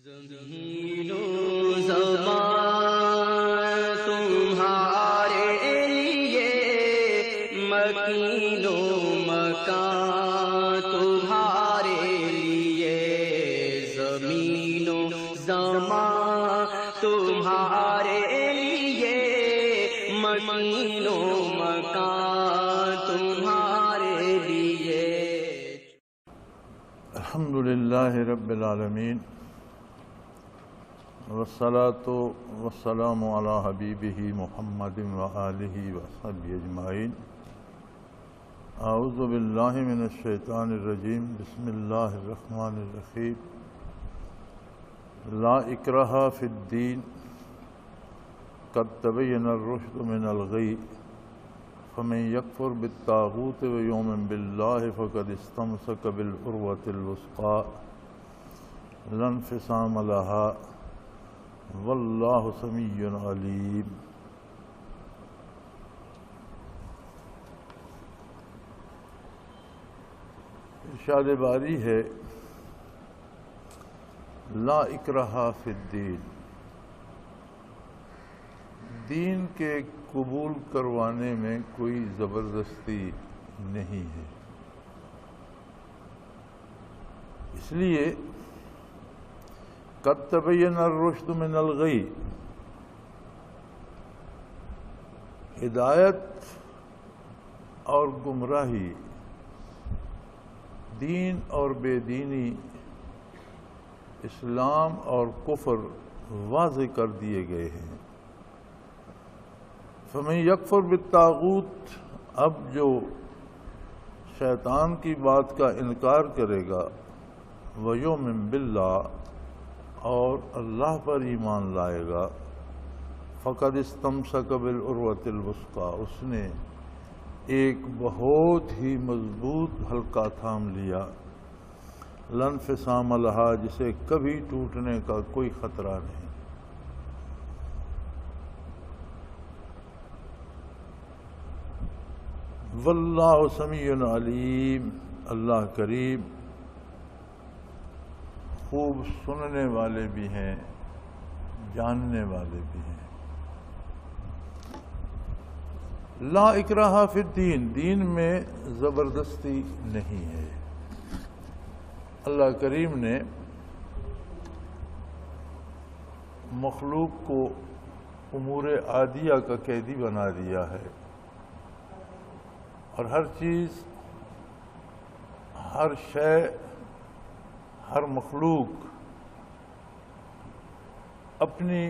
زمین و زمان تمہارے لیے، مکین و مکان تمہارے لیے، زمین و زمان تمہارے لیے، مکین و مکان تمہارے لیے۔ الحمدللہ رب العالمین، والصلاة والسلام علی حبیبہ محمد وآلہ وصحبہ اجمعین۔ اعوذ باللہ من الشیطان الرجیم، بسم اللہ الرحمن الرحیم۔ لا اکراہ فی الدین، قد تبین الرشد من الغی، فمن یکفر بالطاغوت ویؤمن باللہ فقد استمسک بالعروۃ الوثقی لا انفصام لہا، واللہ سمیع علیم۔ ارشاد باری ہے، لا اکراہ فی الدین، دین کے قبول کروانے میں کوئی زبردستی نہیں ہے۔ اس لیے قد تبین الرشد من الغی، ہدایت اور گمراہی، دین اور بے دینی، اسلام اور کفر واضح کر دیے گئے ہیں۔ فمن یکفر بالطاغوت، اب جو شیطان کی بات کا انکار کرے گا، ویؤمن باللہ، اور اللہ پر ایمان لائے گا، فقد استمسک بالعروۃ الوثقی، اس نے ایک بہت ہی مضبوط حلقہ تھام لیا، لا انفصام لہا، جسے کبھی ٹوٹنے کا کوئی خطرہ نہیں۔ واللہ سمیع علیم، اللہ کریم خوب سننے والے بھی ہیں، جاننے والے بھی ہیں۔ لا اکراہ فی الدین، دین میں زبردستی نہیں ہے۔ اللہ کریم نے مخلوق کو امور عادیہ کا قیدی بنا دیا ہے، اور ہر چیز، ہر شے، ہر مخلوق اپنی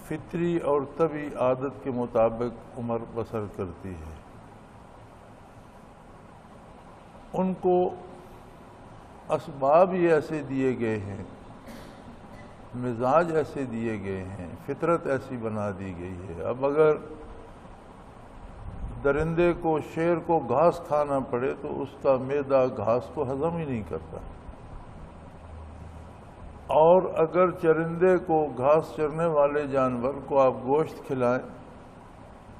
فطری اور طبعی عادت کے مطابق عمر بسر کرتی ہے۔ ان کو اسباب ہی ایسے دیے گئے ہیں، مزاج ایسے دیے گئے ہیں، فطرت ایسی بنا دی گئی ہے۔ اب اگر درندے کو، شیر کو گھاس کھانا پڑے تو اس کا معدہ گھاس کو ہضم ہی نہیں کرتا، اور اگر چرندے کو، گھاس چرنے والے جانور کو آپ گوشت کھلائیں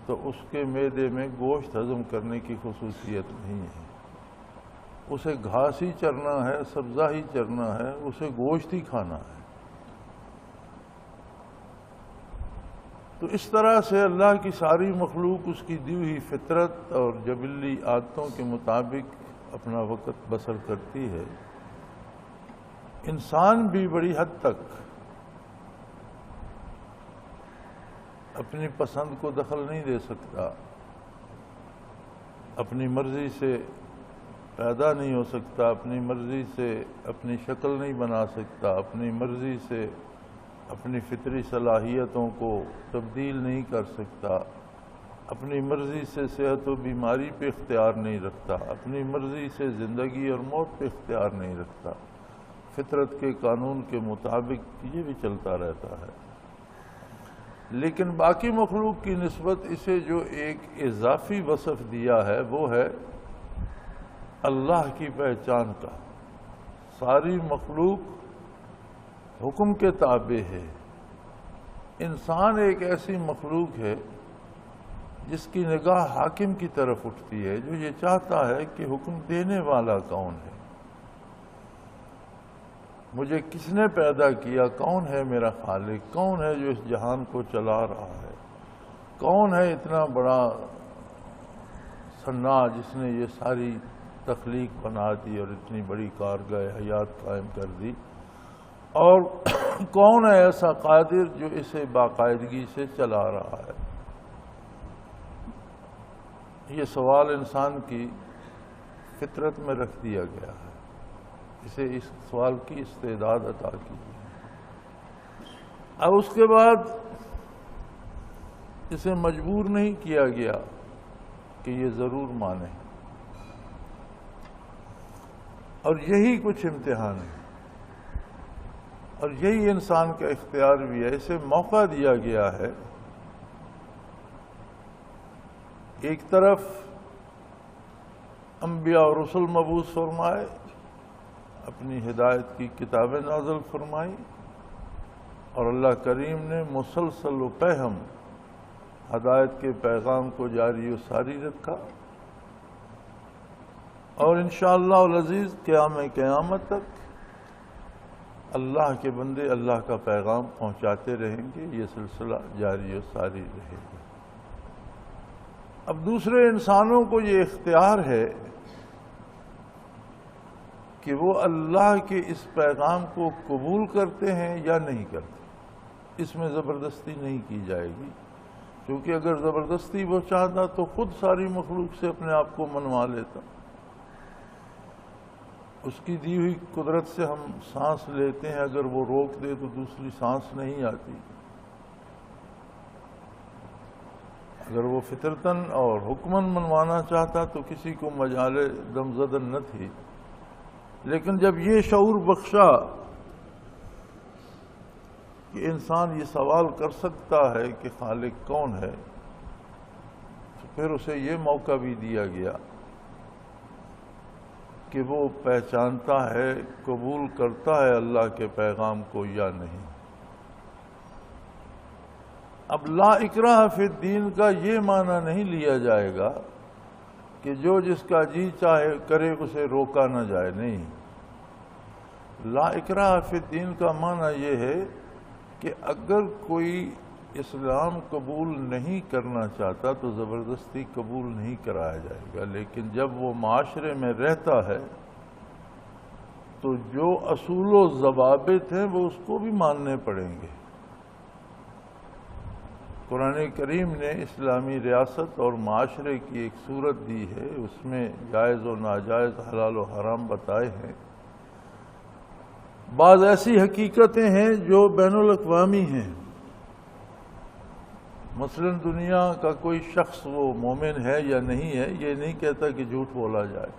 تو اس کے معدے میں گوشت ہضم کرنے کی خصوصیت نہیں ہے۔ اسے گھاس ہی چرنا ہے، سبزہ ہی چرنا ہے، اسے گوشت ہی کھانا ہے۔ تو اس طرح سے اللہ کی ساری مخلوق اس کی دی ہوئی فطرت اور جبلی عادتوں کے مطابق اپنا وقت بسر کرتی ہے۔ انسان بھی بڑی حد تک اپنی پسند کو دخل نہیں دے سکتا، اپنی مرضی سے پیدا نہیں ہو سکتا، اپنی مرضی سے اپنی شکل نہیں بنا سکتا، اپنی مرضی سے اپنی فطری صلاحیتوں کو تبدیل نہیں کر سکتا، اپنی مرضی سے صحت و بیماری پہ اختیار نہیں رکھتا، اپنی مرضی سے زندگی اور موت پہ اختیار نہیں رکھتا۔ فطرت کے قانون کے مطابق یہ بھی چلتا رہتا ہے، لیکن باقی مخلوق کی نسبت اسے جو ایک اضافی وصف دیا ہے وہ ہے اللہ کی پہچان کا۔ ساری مخلوق حکم کے تابع ہے۔ انسان ایک ایسی مخلوق ہے جس کی نگاہ حاکم کی طرف اٹھتی ہے، جو یہ چاہتا ہے کہ حکم دینے والا کون ہے۔ مجھے کس نے پیدا کیا، کون ہے میرا خالق، کون ہے جو اس جہان کو چلا رہا ہے، کون ہے اتنا بڑا صناع جس نے یہ ساری تخلیق بنا دی اور اتنی بڑی کارگاہ حیات قائم کر دی، اور کون ہے ایسا قادر جو اسے باقاعدگی سے چلا رہا ہے۔ یہ سوال انسان کی فطرت میں رکھ دیا گیا ہے، اسے اس سوال کی استعداد عطا کی ہے۔ اب اس کے بعد اسے مجبور نہیں کیا گیا کہ یہ ضرور مانے، اور یہی کچھ امتحان ہے، اور یہی انسان کا اختیار بھی ہے۔ اسے موقع دیا گیا ہے، ایک طرف انبیاء اور رسل مبعوث فرمائے، اپنی ہدایت کی کتابیں نازل فرمائی، اور اللہ کریم نے مسلسل و پہم ہدایت کے پیغام کو جاری و ساری رکھا، اور انشاءاللہ العزیز قیامت تک اللہ کے بندے اللہ کا پیغام پہنچاتے رہیں گے، یہ سلسلہ جاری و ساری رہے گا۔ اب دوسرے انسانوں کو یہ اختیار ہے کہ وہ اللہ کے اس پیغام کو قبول کرتے ہیں یا نہیں کرتے، اس میں زبردستی نہیں کی جائے گی، کیونکہ اگر زبردستی وہ چاہتا تو خود ساری مخلوق سے اپنے آپ کو منوا لیتا۔ اس کی دی ہوئی قدرت سے ہم سانس لیتے ہیں، اگر وہ روک دے تو دوسری سانس نہیں آتی۔ اگر وہ فطرتاً اور حکماً منوانا چاہتا تو کسی کو مجال دم زدن نہ تھی، لیکن جب یہ شعور بخشا کہ انسان یہ سوال کر سکتا ہے کہ خالق کون ہے، تو پھر اسے یہ موقع بھی دیا گیا کہ وہ پہچانتا ہے، قبول کرتا ہے اللہ کے پیغام کو یا نہیں۔ اب لا اکراہ فی الدین کا یہ معنی نہیں لیا جائے گا کہ جو جس کا جی چاہے کرے اسے روکا نہ جائے، نہیں۔ لا اکراہ فی الدین کا معنی یہ ہے کہ اگر کوئی اسلام قبول نہیں کرنا چاہتا تو زبردستی قبول نہیں کرایا جائے گا، لیکن جب وہ معاشرے میں رہتا ہے تو جو اصول و ضوابط ہیں وہ اس کو بھی ماننے پڑیں گے۔ قرآن کریم نے اسلامی ریاست اور معاشرے کی ایک صورت دی ہے، اس میں جائز و ناجائز، حلال و حرام بتائے ہیں۔ بعض ایسی حقیقتیں ہیں جو بین الاقوامی ہیں، مثلا دنیا کا کوئی شخص وہ مومن ہے یا نہیں ہے یہ نہیں کہتا کہ جھوٹ بولا جائے۔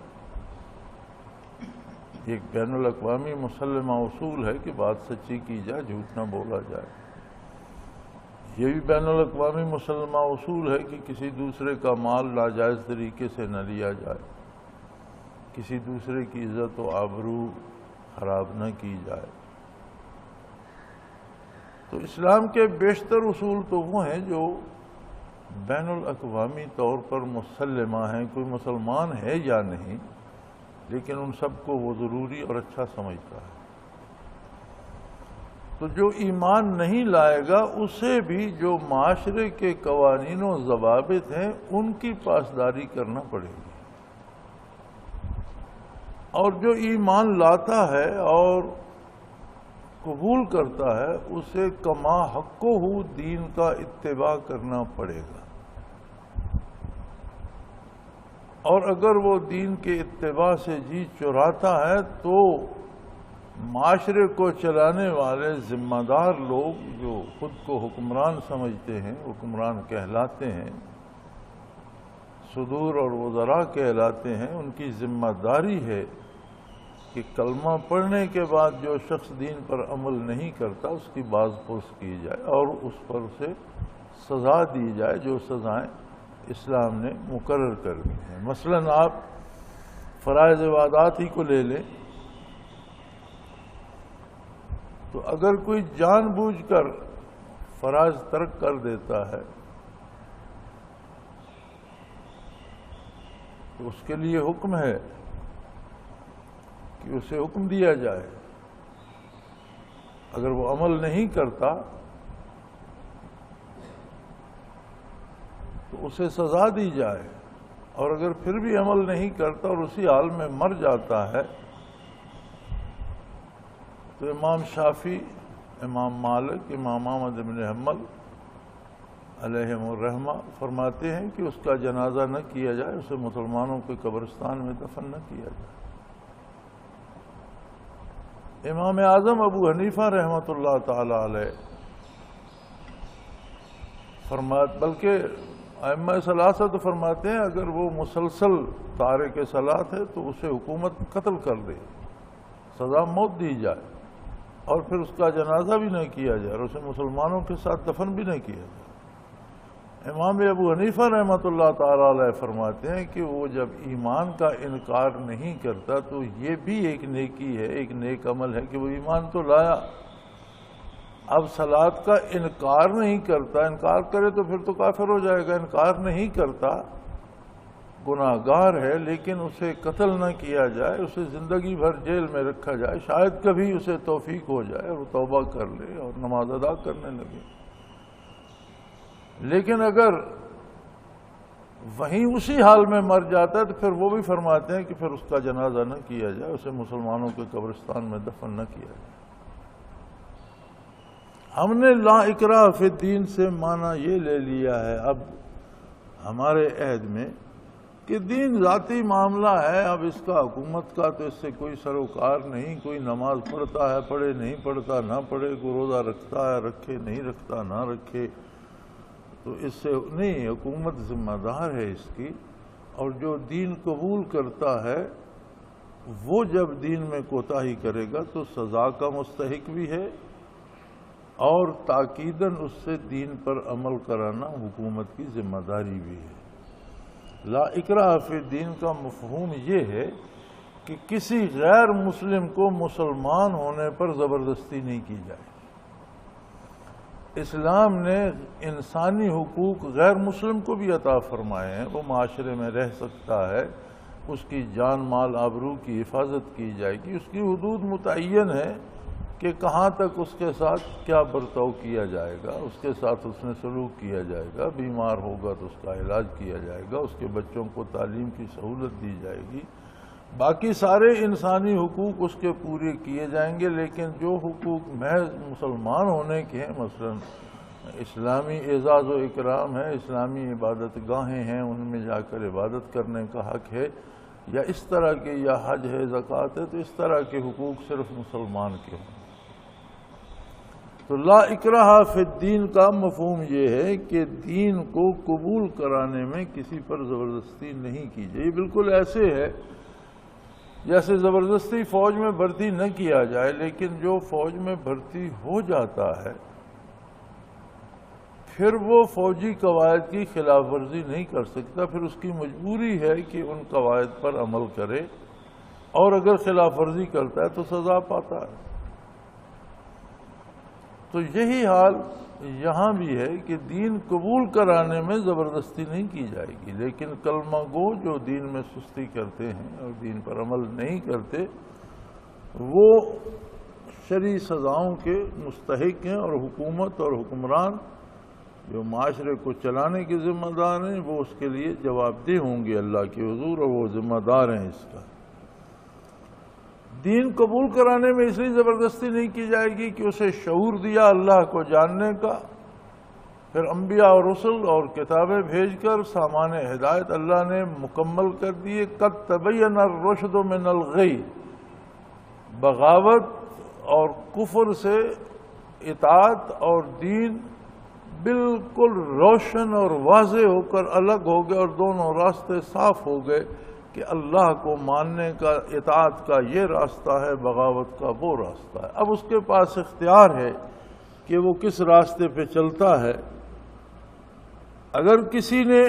ایک بین الاقوامی مسلمہ اصول ہے کہ بات سچی کی جائے، جھوٹ نہ بولا جائے۔ یہ بھی بین الاقوامی مسلمہ اصول ہے کہ کسی دوسرے کا مال ناجائز طریقے سے نہ لیا جائے، کسی دوسرے کی عزت و آبرو خراب نہ کی جائے۔ تو اسلام کے بیشتر اصول تو وہ ہیں جو بین الاقوامی طور پر مسلمہ ہیں، کوئی مسلمان ہے یا نہیں، لیکن ان سب کو وہ ضروری اور اچھا سمجھتا ہے۔ تو جو ایمان نہیں لائے گا اسے بھی جو معاشرے کے قوانین و ضوابط ہیں ان کی پاسداری کرنا پڑے گی، اور جو ایمان لاتا ہے اور قبول کرتا ہے اسے کما حقہ دین کا اتباع کرنا پڑے گا، اور اگر وہ دین کے اتباع سے جی چراتا ہے تو معاشرے کو چلانے والے ذمہ دار لوگ جو خود کو حکمران سمجھتے ہیں، حکمران کہلاتے ہیں، صدور اور وزراء کہلاتے ہیں، ان کی ذمہ داری ہے کہ کلمہ پڑھنے کے بعد جو شخص دین پر عمل نہیں کرتا اس کی باز پرس کی جائے اور اس پر اسے سزا دی جائے جو سزائیں اسلام نے مقرر کر دی ہیں۔ مثلا آپ فرائض عبادات ہی کو لے لیں تو اگر کوئی جان بوجھ کر فرائض ترک کر دیتا ہے تو اس کے لیے حکم ہے کہ اسے حکم دیا جائے اگر وہ عمل نہیں کرتا تو اسے سزا دی جائے، اور اگر پھر بھی عمل نہیں کرتا اور اسی حال میں مر جاتا ہے تو امام شافعی، امام مالک، امام احمد بن حنبل علیہم الرحمہ فرماتے ہیں کہ اس کا جنازہ نہ کیا جائے، اسے مسلمانوں کے قبرستان میں دفن نہ کیا جائے۔ امام اعظم ابو حنیفہ رحمۃ اللہ تعالی علیہ بلکہ ائمہ ثلاثہ تو فرماتے ہیں اگر وہ مسلسل تارک صلاۃ ہے تو اسے حکومت قتل کر دے، سزا موت دی جائے، اور پھر اس کا جنازہ بھی نہ کیا جائے اور اسے مسلمانوں کے ساتھ دفن بھی نہ کیا جائے۔ امام ابو حنیفہ رحمۃ اللہ تعالی علیہ فرماتے ہیں کہ وہ جب ایمان کا انکار نہیں کرتا تو یہ بھی ایک نیکی ہے، ایک نیک عمل ہے کہ وہ ایمان تو لایا، اب صلاۃ کا انکار نہیں کرتا، انکار کرے تو پھر تو کافر ہو جائے گا، انکار نہیں کرتا گناہ گار ہے، لیکن اسے قتل نہ کیا جائے، اسے زندگی بھر جیل میں رکھا جائے، شاید کبھی اسے توفیق ہو جائے اور وہ توبہ کر لے اور نماز ادا کرنے لگے۔ لیکن اگر وہیں اسی حال میں مر جاتا ہے تو پھر وہ بھی فرماتے ہیں کہ پھر اس کا جنازہ نہ کیا جائے، اسے مسلمانوں کے قبرستان میں دفن نہ کیا جائے۔ ہم نے لا اکراہ فی الدین سے معنی یہ لے لیا ہے اب ہمارے عہد میں کہ دین ذاتی معاملہ ہے، اب اس کا حکومت کا تو اس سے کوئی سروکار نہیں، کوئی نماز پڑھتا ہے پڑھے، نہیں پڑھتا نہ پڑھے، کوئی روزہ رکھتا ہے رکھے، نہیں رکھتا نہ رکھے، تو اس سے نہیں، حکومت ذمہ دار ہے اس کی، اور جو دین قبول کرتا ہے وہ جب دین میں کوتاہی کرے گا تو سزا کا مستحق بھی ہے، اور تاکیداً اس سے دین پر عمل کرانا حکومت کی ذمہ داری بھی ہے۔ لا اکراہ فی الدین کا مفہوم یہ ہے کہ کسی غیر مسلم کو مسلمان ہونے پر زبردستی نہیں کی جائے۔ اسلام نے انسانی حقوق غیر مسلم کو بھی عطا فرمائے ہیں، وہ معاشرے میں رہ سکتا ہے، اس کی جان مال آبرو کی حفاظت کی جائے گی، اس کی حدود متعین ہے کہ کہاں تک اس کے ساتھ کیا برتاؤ کیا جائے گا، اس کے ساتھ اس نے سلوک کیا جائے گا، بیمار ہوگا تو اس کا علاج کیا جائے گا، اس کے بچوں کو تعلیم کی سہولت دی جائے گی، باقی سارے انسانی حقوق اس کے پورے کیے جائیں گے۔ لیکن جو حقوق محض مسلمان ہونے کے ہیں، مثلا اسلامی اعزاز و اکرام ہے، اسلامی عبادت گاہیں ہیں، ان میں جا کر عبادت کرنے کا حق ہے، یا اس طرح کے، یا حج ہے، زکوٰۃ ہے، تو اس طرح کے حقوق صرف مسلمان کے ہوں۔ تو لا اکراہ فی الدین کا مفہوم یہ ہے کہ دین کو قبول کرانے میں کسی پر زبردستی نہیں کی جائے۔ یہ بالکل ایسے ہے جیسے زبردستی فوج میں بھرتی نہ کیا جائے، لیکن جو فوج میں بھرتی ہو جاتا ہے پھر وہ فوجی قواعد کی خلاف ورزی نہیں کر سکتا، پھر اس کی مجبوری ہے کہ ان قواعد پر عمل کرے، اور اگر خلاف ورزی کرتا ہے تو سزا پاتا ہے۔ تو یہی حال یہاں بھی ہے کہ دین قبول کرانے میں زبردستی نہیں کی جائے گی، لیکن کلمہ گو جو دین میں سستی کرتے ہیں اور دین پر عمل نہیں کرتے وہ شرعی سزاؤں کے مستحق ہیں، اور حکومت اور حکمران جو معاشرے کو چلانے کے ذمہ دار ہیں وہ اس کے لیے جواب دہ ہوں گے اللہ کے حضور، اور وہ ذمہ دار ہیں اس کا۔ دین قبول کرانے میں اس لیے زبردستی نہیں کی جائے گی کہ اسے شعور دیا اللہ کو جاننے کا، پھر انبیاء اور رسل اور کتابیں بھیج کر سامان ہدایت اللہ نے مکمل کر دیے۔ قد تبین الرشد من الغی، بغاوت اور کفر سے اطاعت اور دین بالکل روشن اور واضح ہو کر الگ ہو گئے، اور دونوں راستے صاف ہو گئے کہ اللہ کو ماننے کا، اطاعت کا یہ راستہ ہے، بغاوت کا وہ راستہ ہے۔ اب اس کے پاس اختیار ہے کہ وہ کس راستے پہ چلتا ہے۔ اگر کسی نے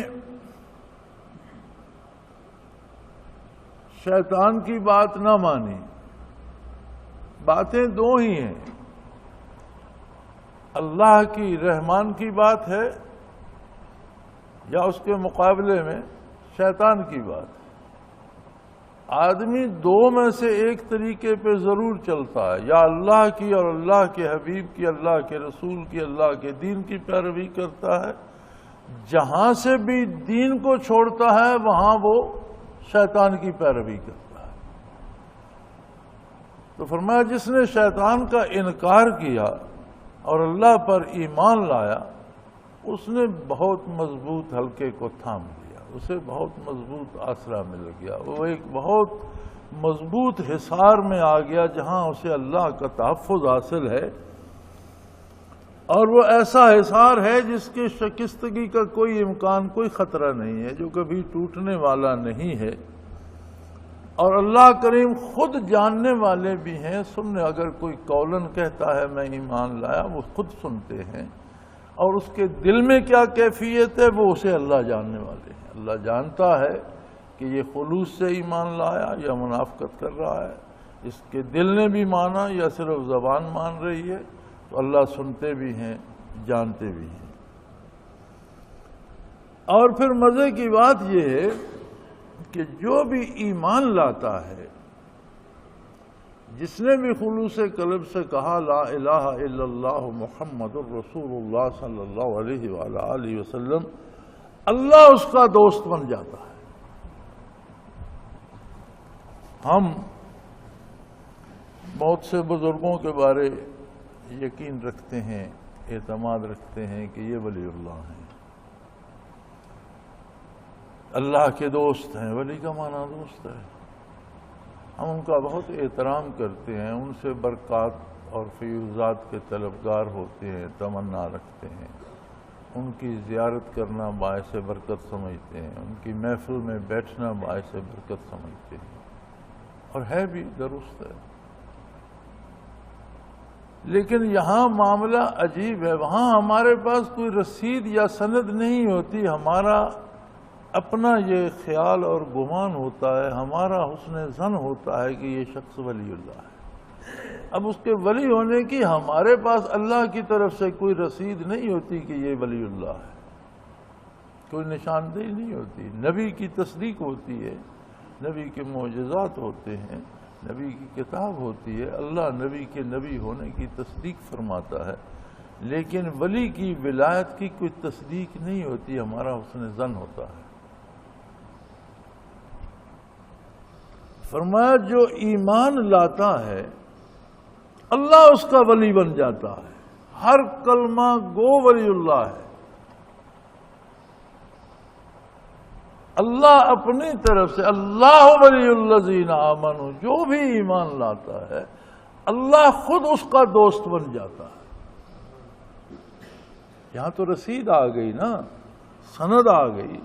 شیطان کی بات نہ مانی، باتیں دو ہی ہیں، اللہ کی رحمان کی بات ہے یا اس کے مقابلے میں شیطان کی بات ہے۔ آدمی دو میں سے ایک طریقے پہ ضرور چلتا ہے، یا اللہ کی اور اللہ کے حبیب کی، اللہ کے رسول کی، اللہ کے دین کی پیروی کرتا ہے۔ جہاں سے بھی دین کو چھوڑتا ہے وہاں وہ شیطان کی پیروی کرتا ہے۔ تو فرمایا جس نے شیطان کا انکار کیا اور اللہ پر ایمان لایا، اس نے بہت مضبوط حلقے کو تھام لیا، اسے بہت مضبوط آسرا مل گیا، وہ ایک بہت مضبوط حصار میں آ گیا جہاں اسے اللہ کا تحفظ حاصل ہے، اور وہ ایسا حصار ہے جس کے شکستگی کا کوئی امکان، کوئی خطرہ نہیں ہے، جو کبھی ٹوٹنے والا نہیں ہے۔ اور اللہ کریم خود جاننے والے بھی ہیں، سننے اگر کوئی قولن کہتا ہے میں ایمان لایا، وہ خود سنتے ہیں، اور اس کے دل میں کیا کیفیت ہے وہ اسے اللہ جاننے والے ہیں۔ اللہ جانتا ہے کہ یہ خلوص سے ایمان لایا یا منافقت کر رہا ہے، اس کے دل نے بھی مانا یا صرف زبان مان رہی ہے، تو اللہ سنتے بھی ہیں، جانتے بھی ہیں۔ اور پھر مزے کی بات یہ ہے کہ جو بھی ایمان لاتا ہے، جس نے بھی خلوص قلب سے کہا لا الہ الا اللہ محمد الرسول اللہ صلی اللہ علیہ وآلہ وسلم، اللہ اس کا دوست بن جاتا ہے۔ ہم بہت سے بزرگوں کے بارے یقین رکھتے ہیں، اعتماد رکھتے ہیں کہ یہ ولی اللہ ہیں، اللہ کے دوست ہیں۔ ولی کا معنی دوست ہے۔ ہم ان کا بہت احترام کرتے ہیں، ان سے برکات اور فیوزات کے طلبگار ہوتے ہیں، تمنا رکھتے ہیں، ان کی زیارت کرنا باعث برکت سمجھتے ہیں، ان کی محفل میں بیٹھنا باعث برکت سمجھتے ہیں، اور ہے بھی درست ہے۔ لیکن یہاں معاملہ عجیب ہے، وہاں ہمارے پاس کوئی رسید یا سند نہیں ہوتی، ہمارا اپنا یہ خیال اور گمان ہوتا ہے، ہمارا حسن ظن ہوتا ہے کہ یہ شخص ولی اللہ ہے۔ اب اس کے ولی ہونے کی ہمارے پاس اللہ کی طرف سے کوئی رسید نہیں ہوتی کہ یہ ولی اللہ ہے، کوئی نشاندہی نہیں ہوتی۔ نبی کی تصدیق ہوتی ہے، نبی کے معجزات ہوتے ہیں، نبی کی کتاب ہوتی ہے، اللہ نبی کے نبی ہونے کی تصدیق فرماتا ہے، لیکن ولی کی ولایت کی کوئی تصدیق نہیں ہوتی، ہمارا حسن ظن ہوتا ہے۔ فرمایا جو ایمان لاتا ہے اللہ اس کا ولی بن جاتا ہے، ہر کلمہ گو ولی اللہ ہے۔ اللہ اپنی طرف سے اللہ ولی الذین آمنوا، جو بھی ایمان لاتا ہے اللہ خود اس کا دوست بن جاتا ہے۔ یہاں تو رسید آ گئی نا، سند آ گئی،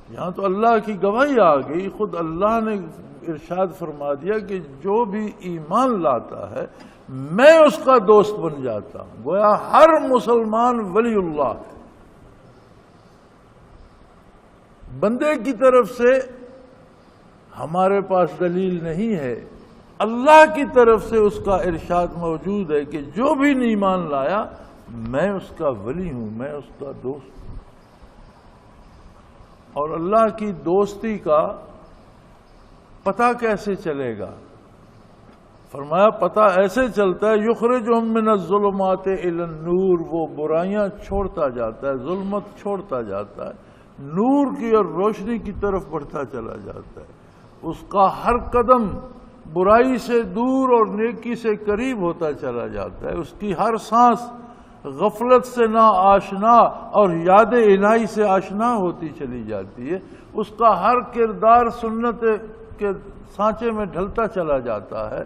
یہاں تو اللہ کی گواہی آ گئی، خود اللہ نے ارشاد فرما دیا کہ جو بھی ایمان لاتا ہے میں اس کا دوست بن جاتا ہوں۔ گویا ہر مسلمان ولی اللہ ہے۔ بندے کی طرف سے ہمارے پاس دلیل نہیں ہے، اللہ کی طرف سے اس کا ارشاد موجود ہے کہ جو بھی ایمان لایا میں اس کا ولی ہوں، میں اس کا دوست ہوں۔ اور اللہ کی دوستی کا پتہ کیسے چلے گا؟ فرمایا پتہ ایسے چلتا ہے یخرجہم من الظلمات الی النور، وہ برائیاں چھوڑتا جاتا ہے، ظلمت چھوڑتا جاتا ہے، نور کی اور روشنی کی طرف بڑھتا چلا جاتا ہے۔ اس کا ہر قدم برائی سے دور اور نیکی سے قریب ہوتا چلا جاتا ہے، اس کی ہر سانس غفلت سے نا آشنا اور یاد الہی سے آشنا ہوتی چلی جاتی ہے، اس کا ہر کردار سنت کے سانچے میں ڈھلتا چلا جاتا ہے،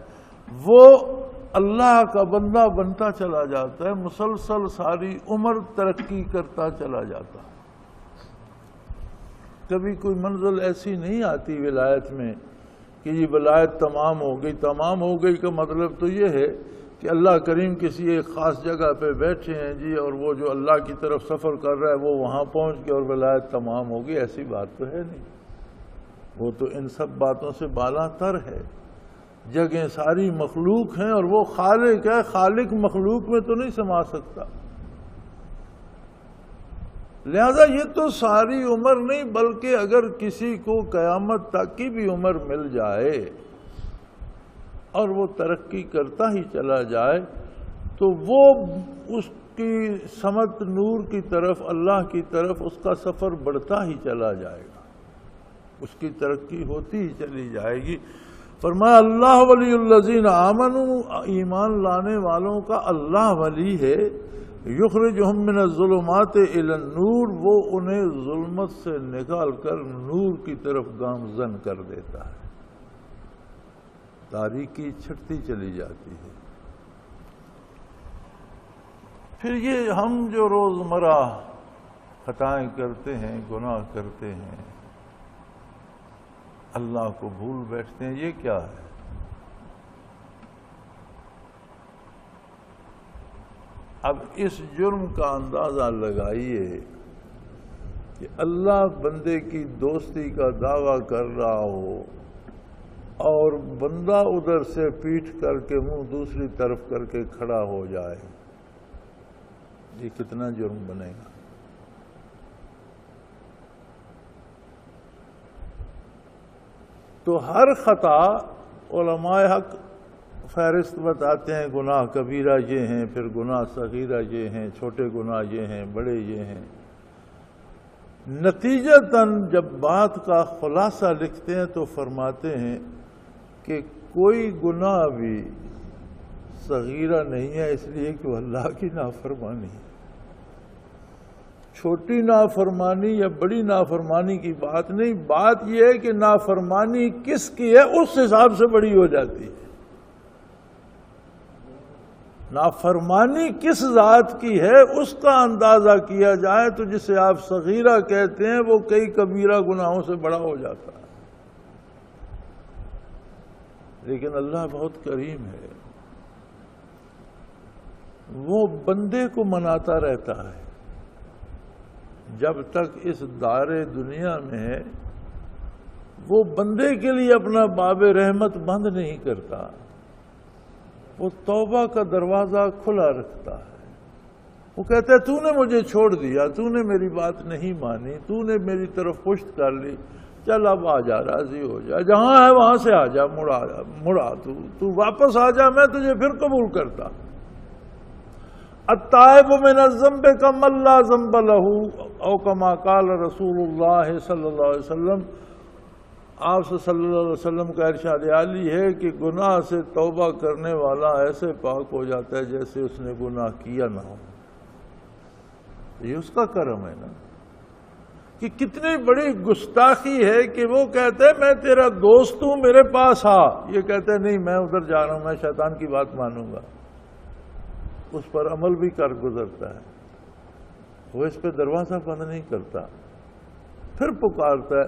وہ اللہ کا بندہ بنتا چلا جاتا ہے، مسلسل ساری عمر ترقی کرتا چلا جاتا ہے۔ کبھی کوئی منزل ایسی نہیں آتی ولایت میں کہ یہ ولایت تمام ہو گئی۔ تمام ہو گئی کا مطلب تو یہ ہے کہ اللہ کریم کسی ایک خاص جگہ پہ بیٹھے ہیں جی، اور وہ جو اللہ کی طرف سفر کر رہا ہے وہ وہاں پہنچ گیا اور ولایت تمام ہوگی، ایسی بات تو ہے نہیں۔ وہ تو ان سب باتوں سے بالا تر ہے۔ جگہیں ساری مخلوق ہیں اور وہ خالق ہے، خالق مخلوق میں تو نہیں سما سکتا۔ لہذا یہ تو ساری عمر نہیں، بلکہ اگر کسی کو قیامت تک کی بھی عمر مل جائے اور وہ ترقی کرتا ہی چلا جائے تو وہ اس کی سمت نور کی طرف، اللہ کی طرف اس کا سفر بڑھتا ہی چلا جائے گا، اس کی ترقی ہوتی ہی چلی جائے گی۔ فرمایا اللہ ولی الذین آمنوا، ایمان لانے والوں کا اللہ ولی ہے، یخرجہم من الظلمات الی النور، وہ انہیں ظلمت سے نکال کر نور کی طرف گامزن کر دیتا ہے، تاریکی چھٹتی چلی جاتی ہے۔ پھر یہ ہم جو روزمرہ خطائیں کرتے ہیں، گناہ کرتے ہیں، اللہ کو بھول بیٹھتے ہیں، یہ کیا ہے؟ اب اس جرم کا اندازہ لگائیے کہ اللہ بندے کی دوستی کا دعویٰ کر رہا ہو اور بندہ ادھر سے پیٹھ کر کے منہ دوسری طرف کر کے کھڑا ہو جائے، یہ کتنا جرم بنے گا؟ تو ہر خطا علماء حق فہرست بتاتے ہیں، گناہ کبیرہ یہ ہیں، پھر گناہ صغیرہ یہ ہیں، چھوٹے گناہ یہ ہیں، بڑے یہ ہیں۔ نتیجتاً جب بات کا خلاصہ لکھتے ہیں تو فرماتے ہیں کہ کوئی گناہ بھی صغیرہ نہیں ہے، اس لیے کہ وہ اللہ کی نافرمانی ہے۔ چھوٹی نافرمانی یا بڑی نافرمانی کی بات نہیں، بات یہ ہے کہ نافرمانی کس کی ہے اس حساب سے بڑی ہو جاتی ہے۔ نافرمانی کس ذات کی ہے اس کا اندازہ کیا جائے تو جسے آپ صغیرہ کہتے ہیں وہ کئی کبیرہ گناہوں سے بڑا ہو جاتا ہے۔ لیکن اللہ بہت کریم ہے، وہ بندے کو مناتا رہتا ہے جب تک اس دار دنیا میں ہے، وہ بندے کے لیے اپنا باب رحمت بند نہیں کرتا، وہ توبہ کا دروازہ کھلا رکھتا ہے۔ وہ کہتا ہے تو نے مجھے چھوڑ دیا، تو نے میری بات نہیں مانی، تو نے میری طرف پشت کر لی، چل اب آ جا، راضی ہو جا، جہاں ہے وہاں سے آ جا، مڑا تو واپس آ جا، میں تجھے پھر قبول کرتا۔ التائب من الذنب کمن لا ذنب لہ، او کما قال رسول اللہ صلی اللہ علیہ وسلم، آپ صلی اللہ علیہ وسلم کا ارشاد عالی ہے کہ گناہ سے توبہ کرنے والا ایسے پاک ہو جاتا ہے جیسے اس نے گناہ کیا نہ ہو۔ یہ اس کا کرم ہے نا، کہ کتنی بڑی گستاخی ہے کہ وہ کہتے ہیں میں تیرا دوست ہوں، میرے پاس آ، یہ کہتے ہیں نہیں میں ادھر جا رہا ہوں، میں شیطان کی بات مانوں گا، اس پر عمل بھی کر گزرتا ہے، وہ اس پہ دروازہ بند نہیں کرتا، پھر پکارتا ہے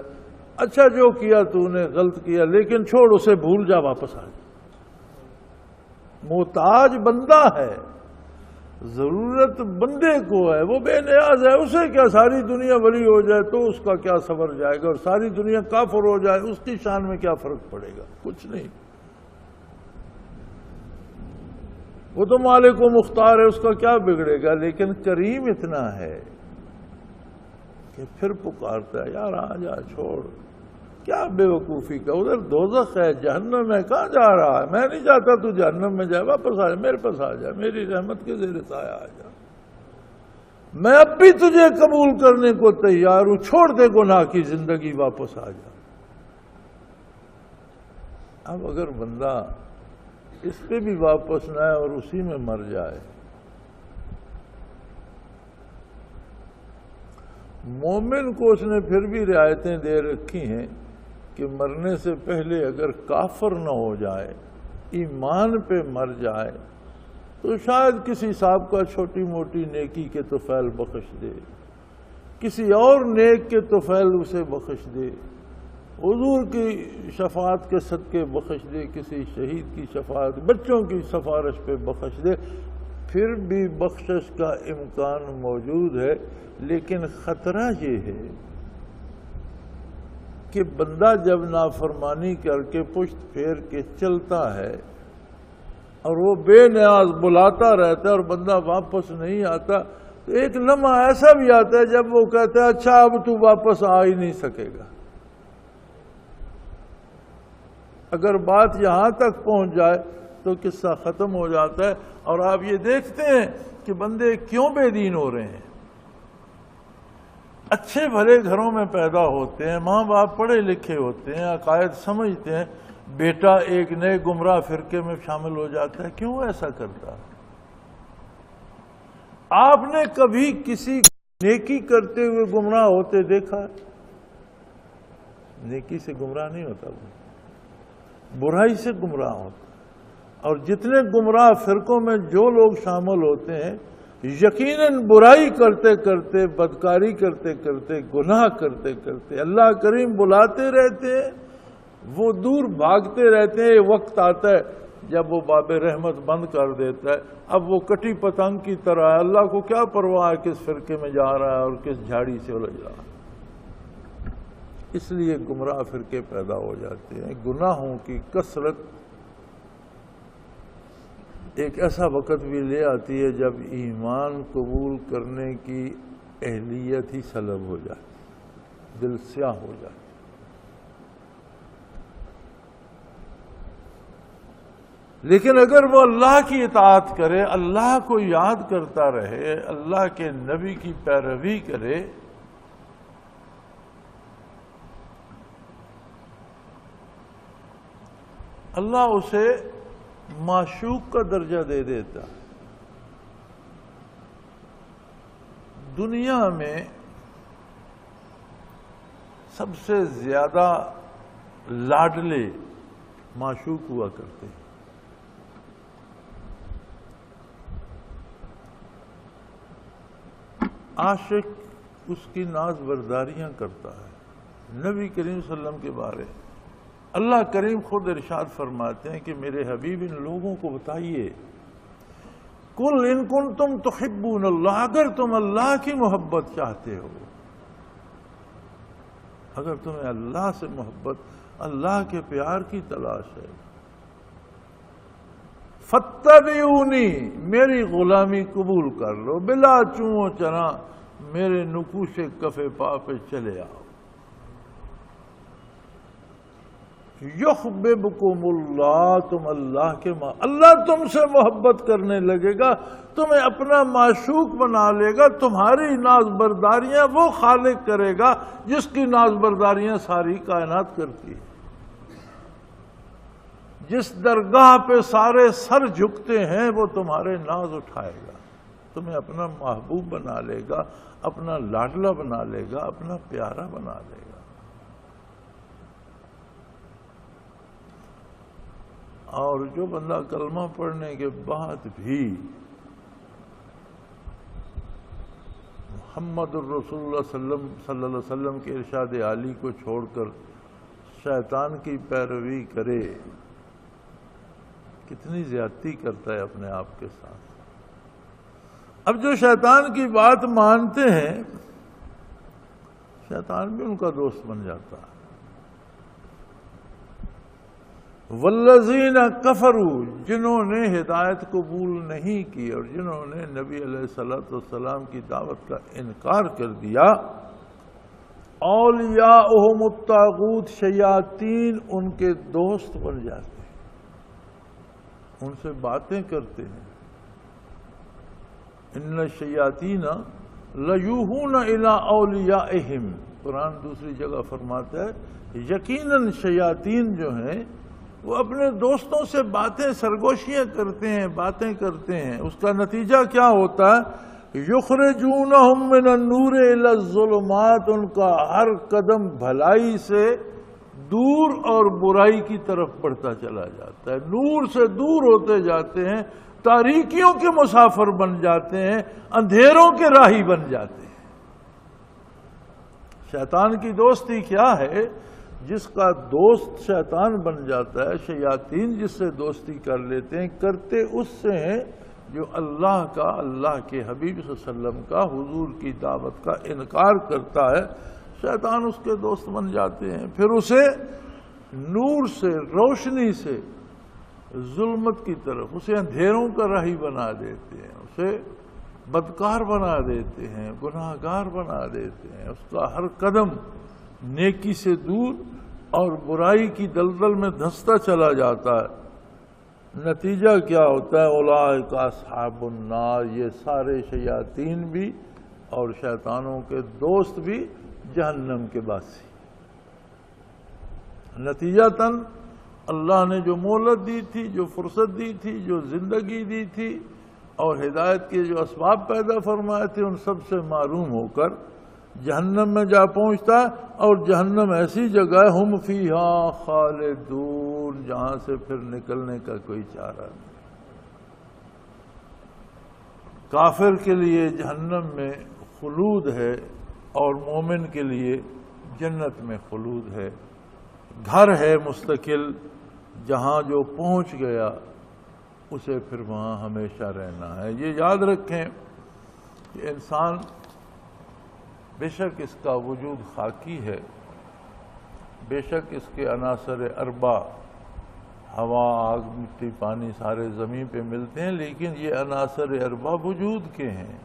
اچھا جو کیا تو نے غلط کیا لیکن چھوڑ اسے، بھول جا، واپس آ جا۔ محتاج بندہ ہے، ضرورت بندے کو ہے، وہ بے نیاز ہے، اسے کیا ساری دنیا ولی ہو جائے تو اس کا کیا صبر جائے گا، اور ساری دنیا کافر ہو جائے اس کی شان میں کیا فرق پڑے گا؟ کچھ نہیں، وہ تو مالک و مختار ہے، اس کا کیا بگڑے گا؟ لیکن کریم اتنا ہے کہ پھر پکارتا ہے یار آ جا، چھوڑ، کیا بے وقوفی کا، ادھر دوزخ ہے، جہنم ہے، کہاں جا رہا ہے؟ میں نہیں چاہتا تو جہنم میں جائے، واپس آ جا، میرے پاس آ جا، میری رحمت کے زیر سایہ آ جا، میں اب بھی تجھے قبول کرنے کو تیار ہوں، چھوڑ دے گناہ کی زندگی، واپس آ جا۔ اب اگر بندہ اس پہ بھی واپس نہ آئے اور اسی میں مر جائے، مومن کو اس نے پھر بھی رعایتیں دے رکھی ہیں کہ مرنے سے پہلے اگر کافر نہ ہو جائے، ایمان پہ مر جائے تو شاید کسی صاحب کا چھوٹی موٹی نیکی کے طفیل بخش دے، کسی اور نیک کے طفیل اسے بخش دے، حضور کی شفاعت کے صدقے بخش دے، کسی شہید کی شفاعت، بچوں کی سفارش پہ بخش دے، پھر بھی بخشش کا امکان موجود ہے۔ لیکن خطرہ یہ ہے کہ بندہ جب نافرمانی کر کے پشت پھیر کے چلتا ہے اور وہ بے نیاز بلاتا رہتا ہے اور بندہ واپس نہیں آتا، تو ایک لمحہ ایسا بھی آتا ہے جب وہ کہتا ہے اچھا اب تو واپس آ ہی نہیں سکے گا۔ اگر بات یہاں تک پہنچ جائے تو قصہ ختم ہو جاتا ہے، اور آپ یہ دیکھتے ہیں کہ بندے کیوں بے دین ہو رہے ہیں۔ اچھے بھلے گھروں میں پیدا ہوتے ہیں، ماں باپ پڑھے لکھے ہوتے ہیں، عقائد سمجھتے ہیں، بیٹا ایک نئے گمراہ فرقے میں شامل ہو جاتا ہے۔ کیوں ایسا کرتا ہے؟ آپ نے کبھی کسی نیکی کرتے ہوئے گمراہ ہوتے دیکھا؟ نیکی سے گمراہ نہیں ہوتا، وہ برائی سے گمراہ ہوتا۔ اور جتنے گمراہ فرقوں میں جو لوگ شامل ہوتے ہیں، یقیناً برائی کرتے کرتے، بدکاری کرتے کرتے، گناہ کرتے کرتے اللہ کریم بلاتے رہتے ہیں، وہ دور بھاگتے رہتے ہیں۔ وقت آتا ہے جب وہ باب رحمت بند کر دیتا ہے، اب وہ کٹی پتنگ کی طرح ہے، اللہ کو کیا پرواہ ہے کس فرقے میں جا رہا ہے اور کس جھاڑی سے الجھ رہا ہے۔ اس لیے گمراہ فرقے پیدا ہو جاتے ہیں۔ گناہوں کی کثرت ایک ایسا وقت بھی لے آتی ہے جب ایمان قبول کرنے کی اہلیت ہی سلب ہو جاتی، دل سیاہ ہو جاتی۔ لیکن اگر وہ اللہ کی اطاعت کرے، اللہ کو یاد کرتا رہے، اللہ کے نبی کی پیروی کرے، اللہ اسے معشوق کا درجہ دے دیتا۔ دنیا میں سب سے زیادہ لاڈلے معشوق ہوا کرتے ہیں۔ عاشق اس کی ناز برداریاں کرتا ہے۔ نبی کریم صلی اللہ علیہ وسلم کے بارے اللہ کریم خود ارشاد فرماتے ہیں کہ میرے حبیب ان لوگوں کو بتائیے، قل ان کنتم تحبون اللہ، اگر تم اللہ کی محبت چاہتے ہو، اگر تمہیں اللہ سے محبت، اللہ کے پیار کی تلاش ہے، فاتبعونی، میری غلامی قبول کر لو، بلا چوں چنا، میرے نقوش کف پا پہ چلے آؤ۔ یحببکم اللہ، تم اللہ کے اللہ تم سے محبت کرنے لگے گا، تمہیں اپنا معشوق بنا لے گا، تمہاری ناز برداریاں وہ خالق کرے گا جس کی ناز برداریاں ساری کائنات کرتی ہے۔ جس درگاہ پہ سارے سر جھکتے ہیں وہ تمہارے ناز اٹھائے گا، تمہیں اپنا محبوب بنا لے گا، اپنا لاڈلا بنا لے گا، اپنا پیارا بنا لے گا۔ اور جو بندہ کلمہ پڑھنے کے بعد بھی محمد الرسول اللہ صلی اللہ علیہ وسلم کے ارشاد عالی کو چھوڑ کر شیطان کی پیروی کرے، کتنی زیادتی کرتا ہے اپنے آپ کے ساتھ۔ اب جو شیطان کی بات مانتے ہیں، شیطان بھی ان کا دوست بن جاتا ہے۔ والذین کفروا، جنہوں نے ہدایت قبول نہیں کی اور جنہوں نے نبی علیہ الصلوۃ والسلام کی دعوت کا انکار کر دیا، اولیاءہم الطاغوت، شیاطین ان کے دوست بن جاتے ہیں، ان سے باتیں کرتے ہیں۔ ان الشیاطین لیوحون الی اولیاءہم، قرآن دوسری جگہ فرماتا ہے یقیناً شیاطین جو ہیں وہ اپنے دوستوں سے باتیں سرگوشیاں کرتے ہیں، باتیں کرتے ہیں۔ اس کا نتیجہ کیا ہوتا ہے؟ یخرجونہم من النور الی الظلمات، ان کا ہر قدم بھلائی سے دور اور برائی کی طرف بڑھتا چلا جاتا ہے، نور سے دور ہوتے جاتے ہیں، تاریکیوں کے مسافر بن جاتے ہیں، اندھیروں کے راہی بن جاتے ہیں۔ شیطان کی دوستی کیا ہے؟ جس کا دوست شیطان بن جاتا ہے، شیاطین جس سے دوستی کر لیتے ہیں، کرتے اس سے ہیں جو اللہ کا، اللہ کے حبیب صلی اللہ علیہ وسلم کا، حضور کی دعوت کا انکار کرتا ہے، شیطان اس کے دوست بن جاتے ہیں، پھر اسے نور سے، روشنی سے ظلمت کی طرف، اسے اندھیروں کا راہی بنا دیتے ہیں، اسے بدکار بنا دیتے ہیں، گناہگار بنا دیتے ہیں، اس کا ہر قدم نیکی سے دور اور برائی کی دلدل میں دھنستا چلا جاتا ہے۔ نتیجہ کیا ہوتا ہے؟ اولئک اصحاب النار، یہ سارے شیاطین بھی اور شیطانوں کے دوست بھی جہنم کے باسی۔ نتیجتاً اللہ نے جو مہلت دی تھی، جو فرصت دی تھی، جو زندگی دی تھی اور ہدایت کے جو اسباب پیدا فرمائے تھے، ان سب سے محروم ہو کر جہنم میں جا پہنچتا ہے، اور جہنم ایسی جگہ ہے ہم فیہا خالدون، جہاں سے پھر نکلنے کا کوئی چارہ نہیں۔ کافر کے لیے جہنم میں خلود ہے اور مومن کے لیے جنت میں خلود ہے، گھر ہے مستقل، جہاں جو پہنچ گیا اسے پھر وہاں ہمیشہ رہنا ہے۔ یہ یاد رکھیں کہ انسان بے شک اس کا وجود خاکی ہے، بے شک اس کے عناصر اربع ہوا، آگ، مٹی، پانی سارے زمین پہ ملتے ہیں، لیکن یہ عناصر اربع وجود کے ہیں۔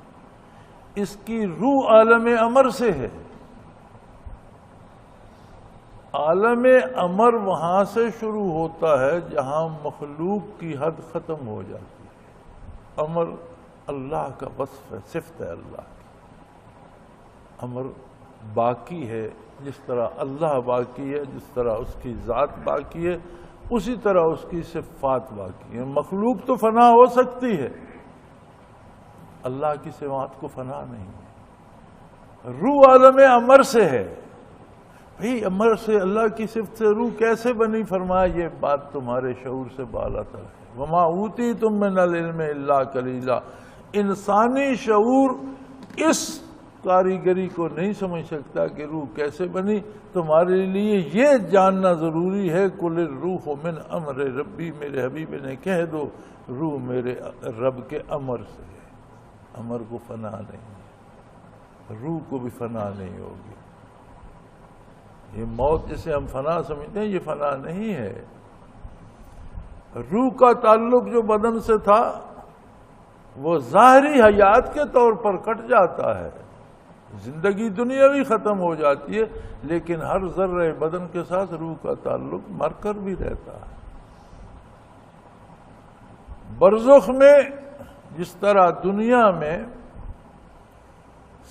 اس کی روح عالم امر سے ہے۔ عالم امر وہاں سے شروع ہوتا ہے جہاں مخلوق کی حد ختم ہو جاتی ہے۔ امر اللہ کا وصف ہے، صفت ہے اللہ کی۔ امر باقی ہے، جس طرح اللہ باقی ہے، جس طرح اس کی ذات باقی ہے، اسی طرح اس کی صفات باقی ہے۔ مخلوق تو فنا ہو سکتی ہے، اللہ کی صفات کو فنا نہیں ہے۔ روح عالم امر سے ہے۔ بھئی امر سے، اللہ کی صفت سے روح کیسے بنی؟ فرمایا یہ بات تمہارے شعور سے بالا تر ہے۔ وما اوتیتم من العلم الا قلیلا۔ انسانی شعور اس کاریگری کو نہیں سمجھ سکتا کہ روح کیسے بنی۔ تمہارے لیے یہ جاننا ضروری ہے، قل الروح من امر ربی، میرے حبیب نے کہہ دو روح میرے رب کے امر سے ہے۔ امر کو فنا نہیں ہے، روح کو بھی فنا نہیں ہوگی۔ یہ موت جسے ہم فنا سمجھتے ہیں، یہ فنا نہیں ہے۔ روح کا تعلق جو بدن سے تھا وہ ظاہری حیات کے طور پر کٹ جاتا ہے، زندگی دنیاوی ختم ہو جاتی ہے، لیکن ہر ذرہ بدن کے ساتھ روح کا تعلق مر کر بھی رہتا ہے۔ برزخ میں جس طرح دنیا میں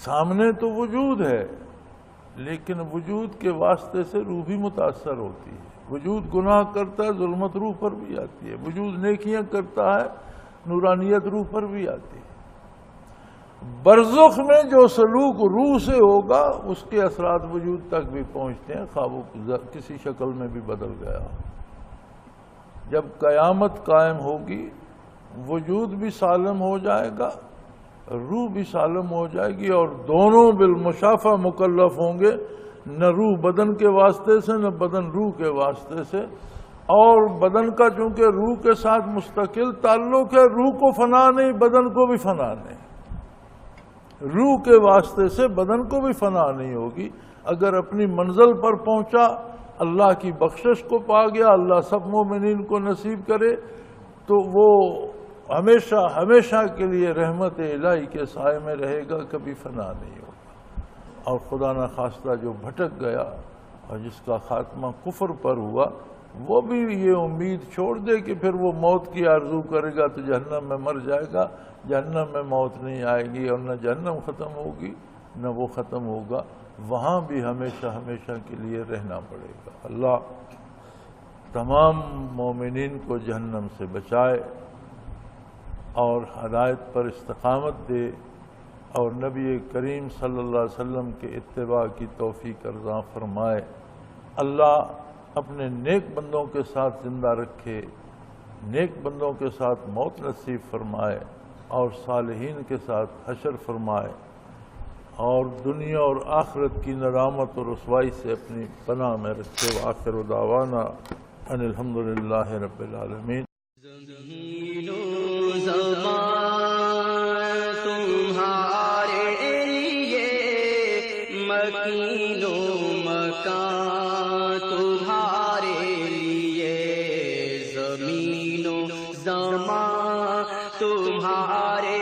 سامنے تو وجود ہے، لیکن وجود کے واسطے سے روح بھی متاثر ہوتی ہے۔ وجود گناہ کرتا ہے، ظلمت روح پر بھی آتی ہے۔ وجود نیکیاں کرتا ہے، نورانیت روح پر بھی آتی ہے۔ برزخ میں جو سلوک روح سے ہوگا اس کے اثرات وجود تک بھی پہنچتے ہیں، خواہ وہ کسی شکل میں بھی بدل گیا ہو۔ جب قیامت قائم ہوگی، وجود بھی سالم ہو جائے گا، روح بھی سالم ہو جائے گی، اور دونوں بالمشافہ مکلف ہوں گے، نہ روح بدن کے واسطے سے نہ بدن روح کے واسطے سے۔ اور بدن کا چونکہ روح کے ساتھ مستقل تعلق ہے، روح کو فنا نہیں، بدن کو بھی فنا نہیں۔ روح کے واسطے سے بدن کو بھی فنا نہیں ہوگی۔ اگر اپنی منزل پر پہنچا، اللہ کی بخشش کو پا گیا، اللہ سب مومنین کو نصیب کرے، تو وہ ہمیشہ ہمیشہ کے لیے رحمت الہی کے سائے میں رہے گا، کبھی فنا نہیں ہوگا۔ اور خدا نخواستہ جو بھٹک گیا اور جس کا خاتمہ کفر پر ہوا، وہ بھی یہ امید چھوڑ دے کہ پھر وہ موت کی آرزو کرے گا تو جہنم میں مر جائے گا۔ جہنم میں موت نہیں آئے گی، اور نہ جہنم ختم ہوگی نہ وہ ختم ہوگا، وہاں بھی ہمیشہ ہمیشہ کے لیے رہنا پڑے گا۔ اللہ تمام مومنین کو جہنم سے بچائے اور ہدایت پر استقامت دے، اور نبی کریم صلی اللہ علیہ وسلم کے اتباع کی توفیق عطا فرمائے۔ اللہ اپنے نیک بندوں کے ساتھ زندہ رکھے، نیک بندوں کے ساتھ موت نصیب فرمائے، اور صالحین کے ساتھ حشر فرمائے، اور دنیا اور آخرت کی ندامت اور رسوائی سے اپنی پناہ میں رکھے۔ وآخر دعوانا ان الحمدللہ رب العالمین۔ زمین و زمان تمہارے لیے، مکین و مکان تمہارے لیے، زمین و زمان تمہارے